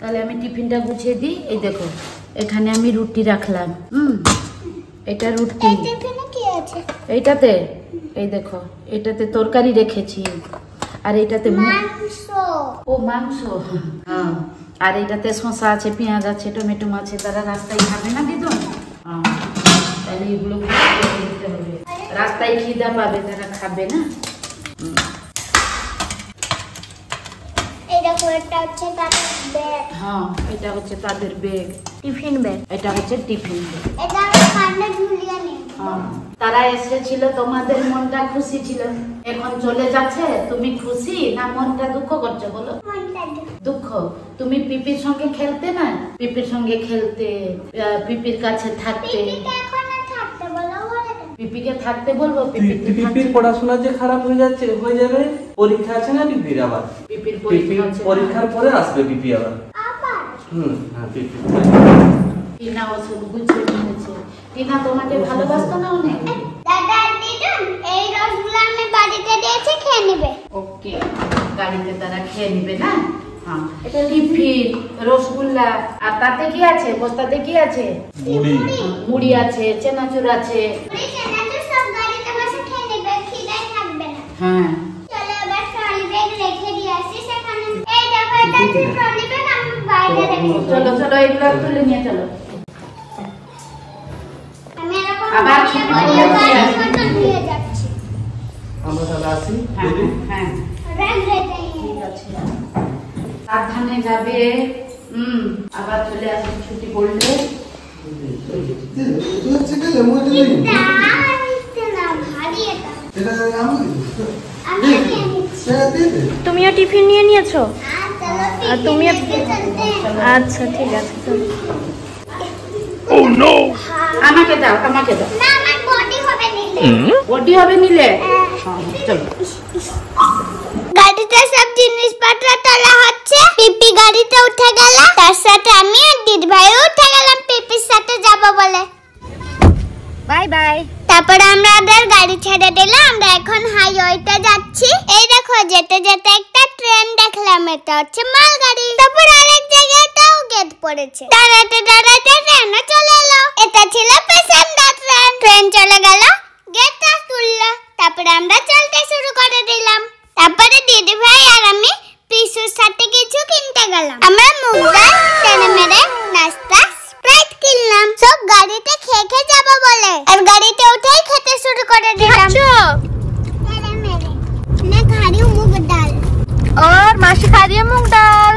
তাহলে আমি টিফিনটা গুছিয়ে দিই। এই দেখো এখানে আমি রুটি রাখলাম। এটা রুটি। এইটাতে এই দেখো এটাতে তরকারি রেখেছি, আর এটাতে মাংস। ও মাংস, হ্যাঁ। আর এটাতে শসা আছে, পেঁয়াজ আছে, টমেটো আছে। তারা রাস্তায় খাবে না দিদুন, তাহলে এগুলো দিতে হবে। রাস্তায় খিদা পাবে, তারা খাবে না। হ্যাঁ, এটা হচ্ছে তাদের ব্যাগ, টিফিন ব্যাগ। এটা হচ্ছে টিফিন ব্যাগ। তারা এসেছিল, তোমাদের মনটা খুশি ছিল, এখন চলে যাচ্ছে। তুমি খুশি না মনটা দুঃখ করছো বলো? দুঃখ। তুমি পিপির সঙ্গে খেলতে না, পিপির সঙ্গে খেলতে, পিপির কাছে থাকতে। পিপিকে থাকতে বলবো। পিপির পড়াশোনা যে খারাপ হয়ে যাবে, পরীক্ষা আছে না পিপির আবার। পিপির পরীক্ষার পরে আসবে পিপি আবার। হ্যাঁ পিপি। টিনা ওসব বুঝে নিয়েছে। টিনা তোমাকে ভালোবাসতো না অনেক। দাদা দিদুন, এই রসগুলো আমি বাড়িতে দিয়েছি, খেয়ে নেবে। ওকে, গাড়িতে তারা খেয়ে নেবে না। হ্যাঁ, এটা টিফিন, রসগোল্লা। আর তাতে কি আছে? বস্তাতে কি আছে? মুড়ি আছে, চেনাচুর আছে। হ্যাঁ, চলো এবার ট্রলি ব্যাগ রেখে দিয়ে আসি সেখানে। এই দেখো এটা হচ্ছে ট্রলি ব্যাগ, আমি বাইরে রেখেছি। চলো চলো এগুলো তুলে নিয়ে চলো। আমি এরকম আবার নিয়ে যাচ্ছি। আমরা তাহলে আসি। হ্যাঁ, ব্যাগ রেখে ঠিক আছে। সাবধানে যাবে। আবার চলে আসবে ছুটি পড়লে। তুমিও টিফিন নিয়ে নিয়েছো? আর তুমি? আচ্ছা ঠিক আছে। আমাকে দাও, আমাকে দাও। না, আমার বডি হবে নিলে। বডি হবে নিলে? চলো। গাড়িতে সব জিনিসপত্র তোলা হচ্ছে। পিপি গাড়িতে উঠে গেল, তার সাথে আমি আর দিদি ভাই উঠে গেলাম পিপির সাথে যাব বলে। Bye bye. তারপরে আমরা ওদের গাড়ি ছেড়ে দিলাম। আমরা এখন হাইওয়েতে যাচ্ছি। এই দেখো যেতে যেতে একটা ট্রেন দেখলাম, এটা হচ্ছে মালগাড়ি। তারপর আরেক জায়গাটাও গেট পড়েছে। দাঁড়াতে দাঁড়াতে ট্রেনও চলে এলো। এটা ছিল প্যাসেঞ্জার ট্রেন। ট্রেন চলে গেল, গেটটা খুললো। তারপরে আমরা চলতে শুরু করে দিলাম। তারপরে দিদি ভাই আর আমি পিসুর সাথে কিছু কিনতে গেলাম। আমরা মুগ ডাল, টেনে মেরে, নাস্তা, স্প্রাইট কিনলাম, সব গাড়িতে খেয়ে খেয়ে যাবো বলে। আর গাড়িতে উঠেই খেতে শুরু করে দিলাম। টেনে মেরে না খাড়ি মুগ ডাল। और मासी खा रही है मूंग दाल।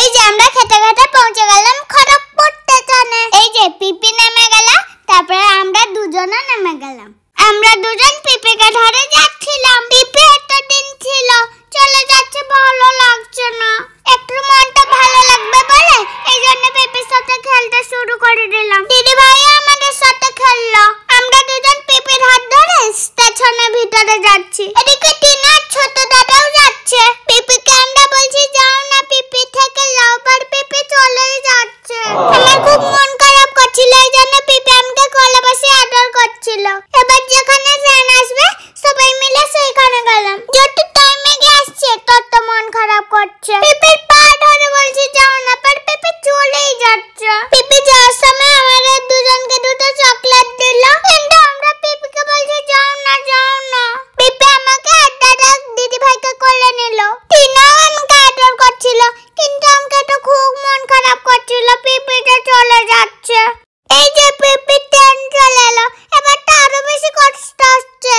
এই যে আমরা খেতে খেতে পৌঁছে গেলাম খড়গপুর স্টেশনে। এই যে পিপি নেমে গেল, তারপরে আমরা দুজনে নেমে গেলাম। আমরা দুজন পিপিকে ধরে যাচ্ছিলাম। পিপি এতদিন ছিল, চলে যাচ্ছে, ভালো লাগছে না। একটু মনটা ভালো লাগবে বলে এই জন্য পিপির সাথে খেলতে শুরু করে দিলাম। দিদি ভাই আমাদের সাথে খেললো। আমরা দুজন পিপির হাত ধরে স্টেশনের ভিতরে যাচ্ছি। এদিকে টিনা ছোট দাদাও যাচ্ছে। পিপিকে আমরা বলছি যাও না পিপি, থেকে যাও, আর পিপি চলেই যাচ্ছে। আমার খুব মন খারাপ করছিল, এই জন্য পিপি আমাকে কোলে বসে আদর করছিল। এবার যেখানে ট্রেন আসবে সবাই মিলে সেইখানে গেলাম। যত টাইমে আসছে তত মন খারাপ করছে। পিপির পা ধরে বলছি যাও না, আর পিপি চলেই যাচ্ছে। পিপি যাওয়ার সময় আমাদের দুজনকে দুটো চকলেট দিল, কিন্তু আমরা পিপিকে বলছি যাও না যাও না। পিপি আমাকে আর দাদা দিদি ভাইকে কোলে নিল। টিনাও আমাকে আদর করছিল, কিন্তু আমাকে তো খুব মন খারাপ করছিল, পিপিটা চলে যাচ্ছে। এই যে পিপি ট্রেন চলে এলো, এবার তো আরো বেশি কষ্ট হচ্ছে।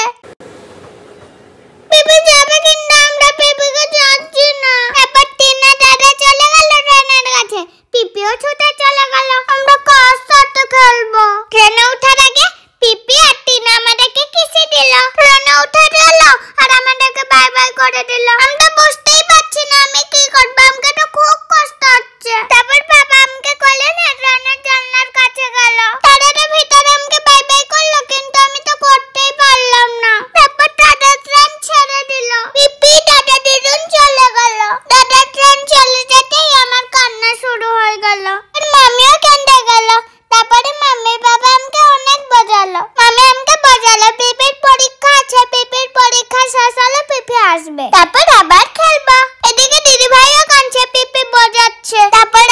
পিপি যাবে, কিন্তু আমরা পিপিকে যাচ্ছি না। এবার টিনা দাদা চলে গেল ট্রেনের কাছে, পিপিও ছুটে চলে গেল। আমরা কার সাথে খেলবো? ট্রেনে ওঠার আগে পিপি আর টিনা আমাদেরকে কিসে দিল। ট্রেনে উঠে গেল আর আমাদেরকে বাই বাই করে দিল। আমরা বুঝতেই পারছি না আমি কি করবো, আমাকে তো খুব কষ্ট হচ্ছে। তারপর বাবা আমাকে কোলে নিয়ে ট্রেনের জানলার কাছে গেল। তাদের ভিতরে আমাকে বাই বাই করলো, কিন্তু আমি তো করতেই পারলাম না। তারপর দাদা ট্রেন ছেড়ে দিল। পিপি দাদা দিদুন চলে গেল। দাদা ট্রেন চলে যেতেই আমার কান্না শুরু হয়ে গেল। আর মামিও কেঁদে গেল। তারপরে মামির বাবা আমাকে অনেক বোঝালো। মামি আমাকে বোঝালো পিপির পরীক্ষা আছে, পিপির পরীক্ষা শেষ হলে পিপি আসবে, তারপর আবার খেলবো। এদিকে দিদি ভাইও কাঁদছে, পিপি বোঝাচ্ছে। তারপর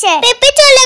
যাচ্ছে। পিপি চলে